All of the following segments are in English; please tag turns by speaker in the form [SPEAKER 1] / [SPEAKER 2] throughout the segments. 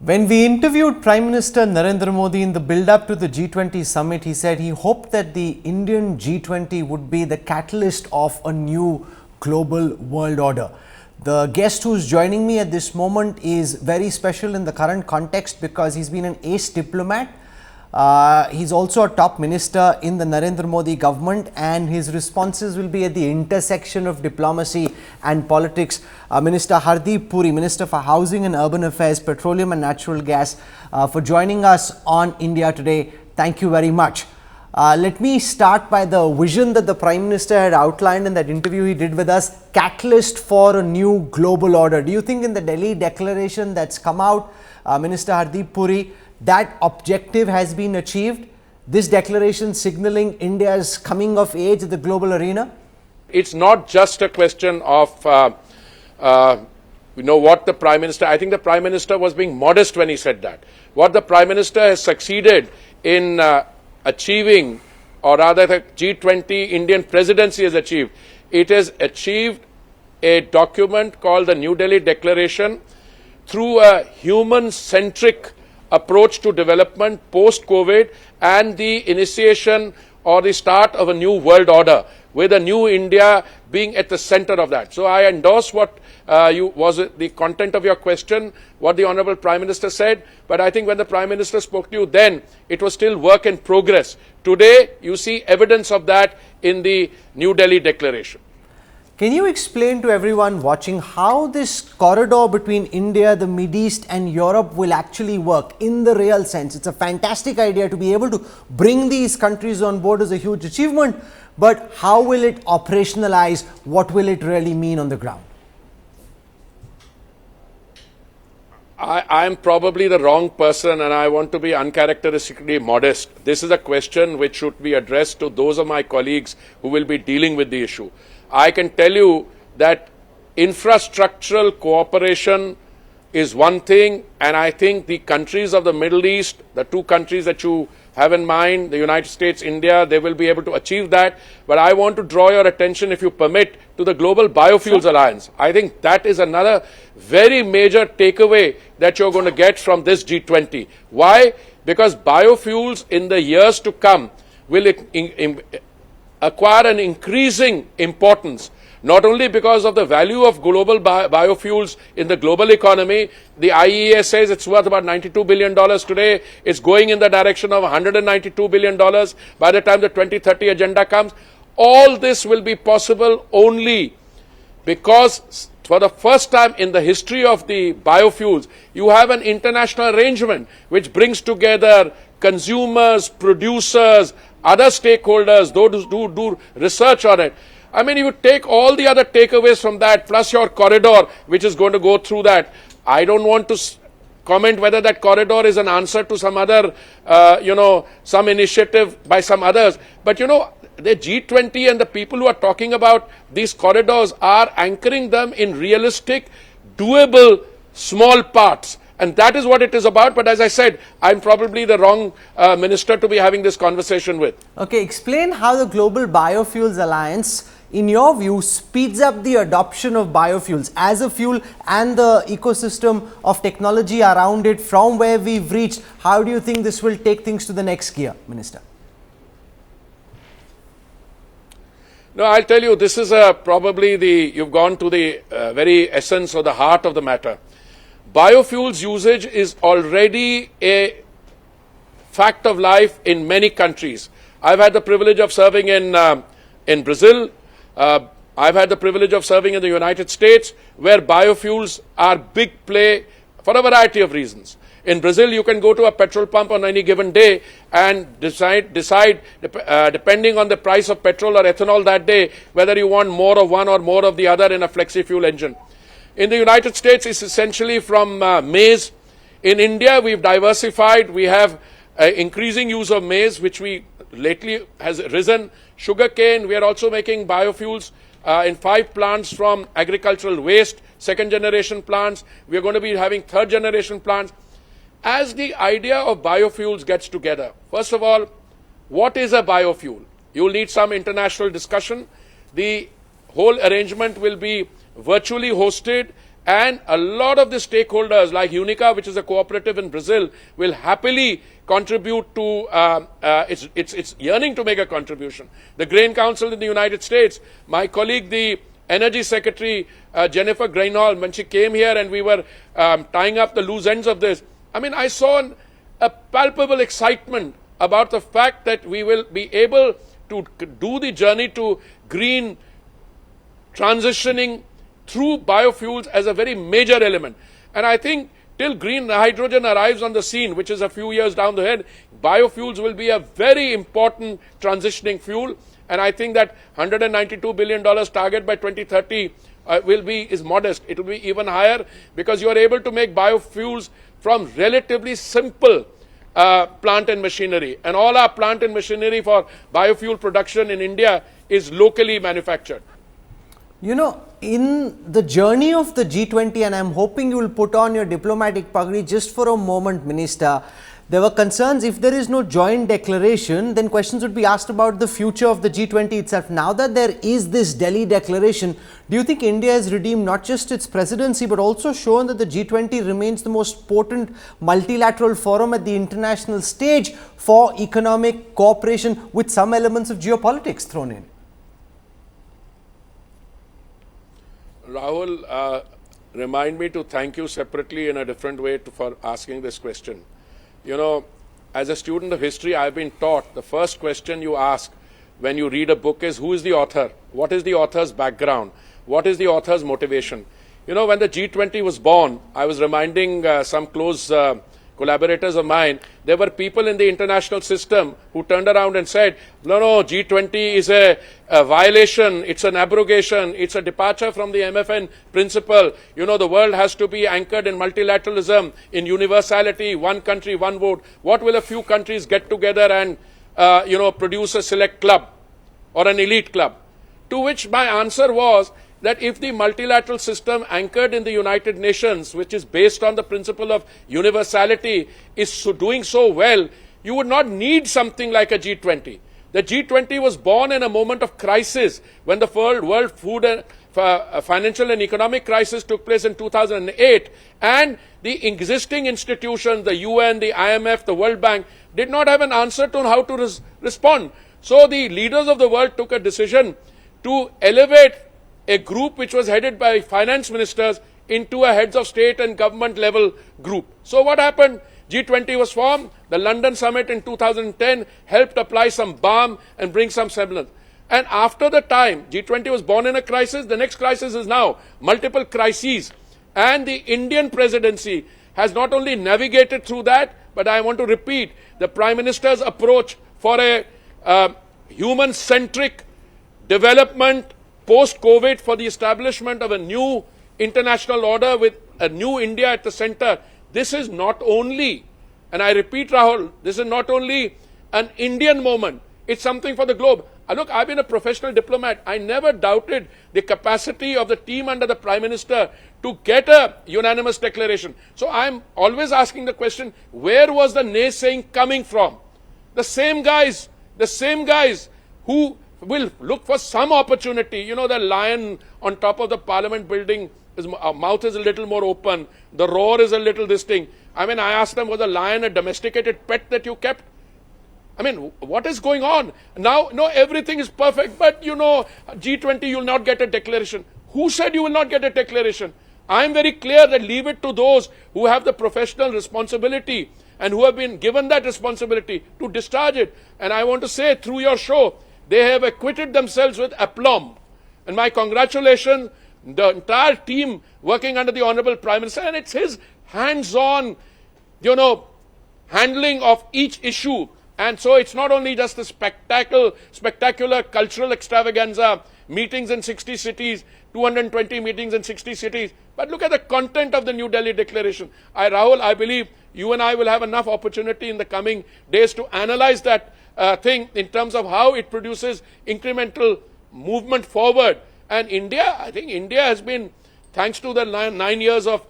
[SPEAKER 1] When we interviewed Prime Minister Narendra Modi in the build-up to the G20 summit, he said he hoped that the Indian G20 would be the catalyst of a new global world order. The guest who's joining me at this moment is very special in the current context because he's been an ace diplomat. He's also a top minister in the Narendra Modi government, and his responses will be at the intersection of diplomacy and politics. Minister Hardeep Puri, Minister for Housing and Urban Affairs, Petroleum and Natural Gas, for joining us on India Today. Thank you very much. Let me start by the vision that the Prime Minister had outlined in that interview he did with us, catalyst for a new global order. Do you think in the Delhi declaration that's come out, Minister Hardeep Puri, that objective has been achieved? This declaration signaling India's coming of age in the global arena?
[SPEAKER 2] It's not just a question of, what the Prime Minister, I think the Prime Minister was being modest when he said that. What the Prime Minister has succeeded in achieving, or rather the G20 Indian presidency has achieved, it has achieved a document called the New Delhi Declaration through a human-centric approach to development post-COVID and the initiation or the start of a new world order, with a new India being at the center of that. So I endorse what was the content of your question, what the Honorable Prime Minister said, but I think when the Prime Minister spoke to you then, it was still work in progress. Today, you see evidence of that in the New Delhi Declaration.
[SPEAKER 1] Can you explain to everyone watching how this corridor between India, the Middle East and Europe will actually work in the real sense? It's a fantastic idea to be able to bring these countries on board is a huge achievement, but how will it operationalize? What will it really mean on the ground?
[SPEAKER 2] I'm probably the wrong person, and I want to be uncharacteristically modest. This is a question which should be addressed to those of my colleagues who will be dealing with the issue. I can tell you that infrastructural cooperation is one thing, and I think the countries of the Middle East, the two countries that you have in mind, the United States, India, they will be able to achieve that. But I want to draw your attention, if you permit, to the Global Biofuels Alliance. I think that is another very major takeaway that you're going to get from this G20. Why? Because biofuels in the years to come will acquire an increasing importance, not only because of the value of global biofuels in the global economy. The IEA says it's worth about $92 billion today. It's going in the direction of $192 billion by the time the 2030 agenda comes. All this will be possible only because for the first time in the history of the biofuels, you have an international arrangement which brings together consumers, producers, other stakeholders, those who do research on it. I mean, you take all the other takeaways from that, plus your corridor, which is going to go through that. I don't want to comment whether that corridor is an answer to some other, some initiative by some others. But, the G20 and the people who are talking about these corridors are anchoring them in realistic, doable, small parts. And that is what it is about. But as I said, I'm probably the wrong minister to be having this conversation with.
[SPEAKER 1] Okay, explain how the Global Biofuels Alliance, in your view, speeds up the adoption of biofuels as a fuel and the ecosystem of technology around it from where we've reached. How do you think this will take things to the next gear, Minister?
[SPEAKER 2] No, I'll tell you, this is probably you've gone to the very essence or the heart of the matter. Biofuels usage is already a fact of life in many countries. I've had the privilege of serving in Brazil. I've had the privilege of serving in the United States, where biofuels are big play for a variety of reasons. In Brazil, you can go to a petrol pump on any given day and decide depending on the price of petrol or ethanol that day, whether you want more of one or more of the other in a flexi-fuel engine. In the United States, it's essentially from maize. In India, we've diversified. We have increasing use of maize, which lately has risen. Sugarcane, we are also making biofuels in 5 plants from agricultural waste, second-generation plants. We are going to be having third-generation plants. As the idea of biofuels gets together, first of all, what is a biofuel? You will need some international discussion. The whole arrangement will be virtually hosted And a lot of the stakeholders like Unica, which is a cooperative in Brazil, will happily contribute to, it's yearning to make a contribution. The Grain Council in the United States, my colleague, the Energy Secretary, Jennifer Granholm, when she came here and we were tying up the loose ends of this, I mean, I saw a palpable excitement about the fact that we will be able to do the journey to green transitioning through biofuels as a very major element. And I think till green hydrogen arrives on the scene, which is a few years down the head, biofuels will be a very important transitioning fuel. And I think that $192 billion target by 2030 is modest. It will be even higher because you are able to make biofuels from relatively simple plant and machinery. And all our plant and machinery for biofuel production in India is locally manufactured.
[SPEAKER 1] You know, in the journey of the G20, and I'm hoping you will put on your diplomatic pagdi just for a moment, Minister, there were concerns if there is no joint declaration, then questions would be asked about the future of the G20 itself. Now that there is this Delhi declaration, do you think India has redeemed not just its presidency, but also shown that the G20 remains the most potent multilateral forum at the international stage for economic cooperation with some elements of geopolitics thrown in?
[SPEAKER 2] Rahul, remind me to thank you separately in a different way for asking this question. You know, as a student of history, I've been taught the first question you ask when you read a book is, who is the author? What is the author's background? What is the author's motivation? You know, when the G20 was born, I was reminding some close collaborators of mine, there were people in the international system who turned around and said, no, G20 is a violation, it's an abrogation, it's a departure from the MFN principle. You know, the world has to be anchored in multilateralism, in universality, one country, one vote. What will a few countries get together and, produce a select club or an elite club? To which my answer was, that if the multilateral system anchored in the United Nations, which is based on the principle of universality, is doing so well, you would not need something like a G20. The G20 was born in a moment of crisis when the world food and financial and economic crisis took place in 2008, and the existing institutions, the UN, the IMF, the World Bank, did not have an answer to how to respond. So the leaders of the world took a decision to elevate a group which was headed by finance ministers into a heads of state and government level group. So what happened? G20 was formed. The London summit in 2010 helped apply some balm and bring some semblance. And after the time, G20 was born in a crisis. The next crisis is now multiple crises. And the Indian presidency has not only navigated through that, but I want to repeat, the Prime Minister's approach for a human-centric development post-COVID for the establishment of a new international order with a new India at the center. This is not only, and I repeat, Rahul, this is not only an Indian moment, it's something for the globe. Look, I've been a professional diplomat. I never doubted the capacity of the team under the Prime Minister to get a unanimous declaration. So I'm always asking the question, where was the naysaying coming from? The same guys who will look for some opportunity. You know, the lion on top of the Parliament building, his mouth is a little more open, the roar is a little distinct. I mean, I asked them, was the lion a domesticated pet that you kept? I mean, what is going on? Now, no, everything is perfect, but you know, G20, you will not get a declaration. Who said you will not get a declaration? I am very clear that leave it to those who have the professional responsibility and who have been given that responsibility to discharge it. And I want to say through your show, they have acquitted themselves with aplomb. And my congratulations, the entire team working under the Honorable Prime Minister, and it's his hands-on, handling of each issue. And so it's not only just the spectacular cultural extravaganza, meetings in 60 cities, 220 meetings in 60 cities, but look at the content of the New Delhi Declaration. Rahul, I believe you and I will have enough opportunity in the coming days to analyze that thing in terms of how it produces incremental movement forward. And India, I think India has been, thanks to the 9 years of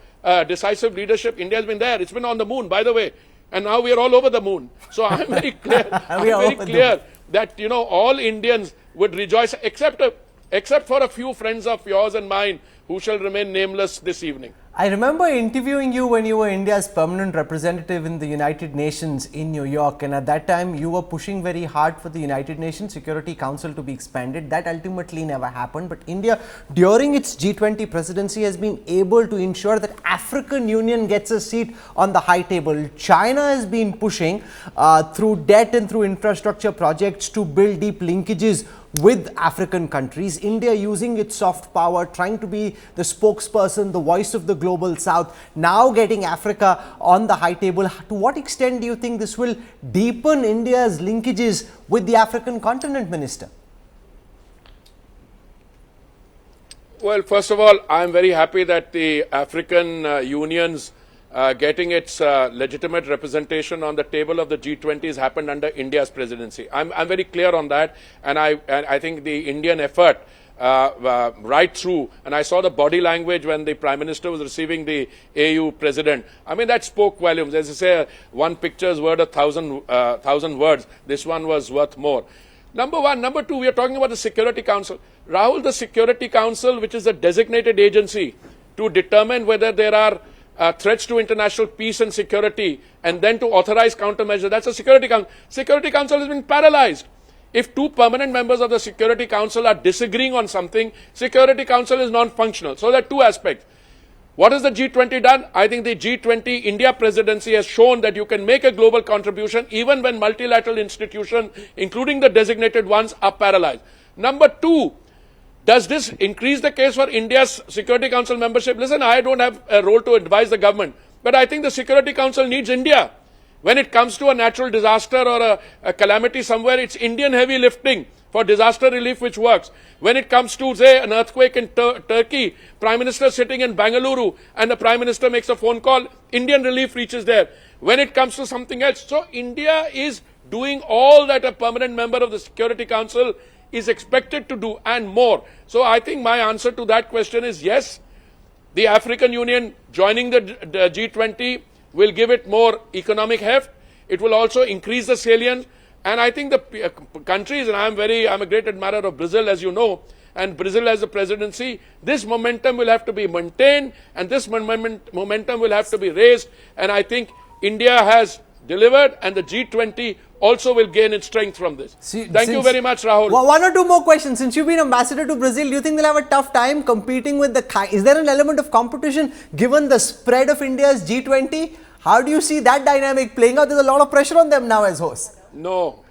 [SPEAKER 2] decisive leadership, India has been there. It's been on the moon, by the way. And now we are all over the moon. So I'm very clear, that, all Indians would rejoice, except a except for a few friends of yours and mine who shall remain nameless this evening.
[SPEAKER 1] I remember interviewing you when you were India's permanent representative in the United Nations in New York, and at that time you were pushing very hard for the United Nations Security Council to be expanded. That ultimately never happened, but India during its G20 presidency has been able to ensure that African Union gets a seat on the high table. China has been pushing through debt and through infrastructure projects to build deep linkages with African countries. India using its soft power, trying to be the spokesperson, the voice of the global south, now getting Africa on the high table. To what extent do you think this will deepen India's linkages with the African continent, Minister?
[SPEAKER 2] Well, first of all, I'm very happy that the African Union's getting its legitimate representation on the table of the G20 has happened under India's presidency. I'm very clear on that, and I think the Indian effort right through, and I saw the body language when the Prime Minister was receiving the AU President. I mean, that spoke volumes. As I say, one picture is worth 1,000 words. This one was worth more. Number one. Number two, we are talking about the Security Council. Rahul, the Security Council, which is a designated agency to determine whether there are threats to international peace and security, and then to authorize countermeasures. That's a Security Council. Security Council has been paralyzed. If two permanent members of the Security Council are disagreeing on something, Security Council is non-functional. So there are two aspects. What has the G20 done? I think the G20 India presidency has shown that you can make a global contribution even when multilateral institutions, including the designated ones, are paralyzed. Number two, does this increase the case for India's Security Council membership? Listen, I don't have a role to advise the government, but I think the Security Council needs India. When it comes to a natural disaster or a calamity somewhere, it's Indian heavy lifting for disaster relief which works. When it comes to, say, an earthquake in Turkey, Prime Minister sitting in Bangalore and the Prime Minister makes a phone call, Indian relief reaches there. When it comes to something else, so India is doing all that a permanent member of the Security Council is expected to do and more. So I think my answer to that question is yes, the African Union joining the G20 will give it more economic heft. It will also increase the salience. And I think the countries, and I'm a great admirer of Brazil, as you know, and Brazil has the presidency, this momentum will have to be maintained and this momentum will have to be raised. And I think India has delivered, and the G20 also will gain its strength from this. Thank you very much, Rahul.
[SPEAKER 1] One or two more questions. Since you've been ambassador to Brazil, do you think they'll have a tough time competing with is there an element of competition given the spread of India's G20? How do you see that dynamic playing out? There's a lot of pressure on them now as hosts.
[SPEAKER 2] No.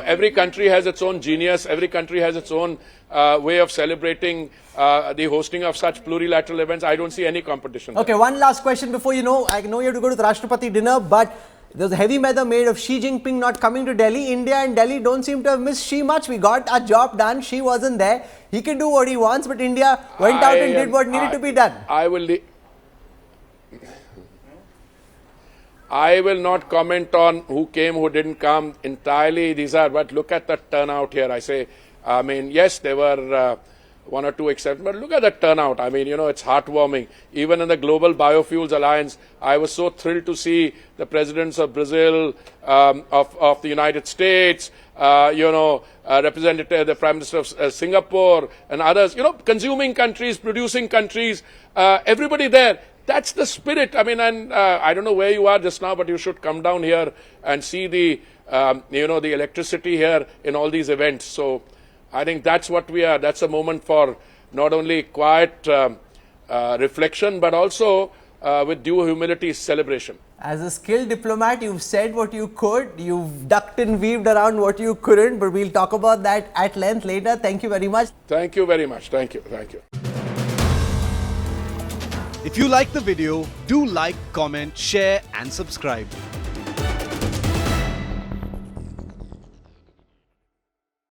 [SPEAKER 2] Every country has its own genius. Every country has its own way of celebrating the hosting of such plurilateral events. I don't see any competition.
[SPEAKER 1] Okay, one last question before I know you have to go to the Rashtrapati dinner, but there's a heavy weather made of Xi Jinping not coming to Delhi. India and Delhi don't seem to have missed Xi much. We got our job done. Xi wasn't there. He can do what he wants, but India went out and did what needed to be done.
[SPEAKER 2] I will not comment on who came, who didn't come entirely. But look at the turnout here. I mean, yes, there were one or two exceptions, but look at the turnout. I mean, it's heartwarming. Even in the Global Biofuels Alliance, I was so thrilled to see the presidents of Brazil, of the United States, representative, the Prime Minister of Singapore and others, consuming countries, producing countries, everybody there. That's the spirit. I mean, and I don't know where you are just now, but you should come down here and see the electricity here in all these events. So I think that's what we are. That's a moment for not only quiet reflection, but also with due humility, celebration.
[SPEAKER 1] As a skilled diplomat, you've said what you could. You've ducked and weaved around what you couldn't, but we'll talk about that at length later. Thank you very much.
[SPEAKER 2] Thank you very much. Thank you. Thank you.
[SPEAKER 3] If you like the video, do like, comment, share and subscribe.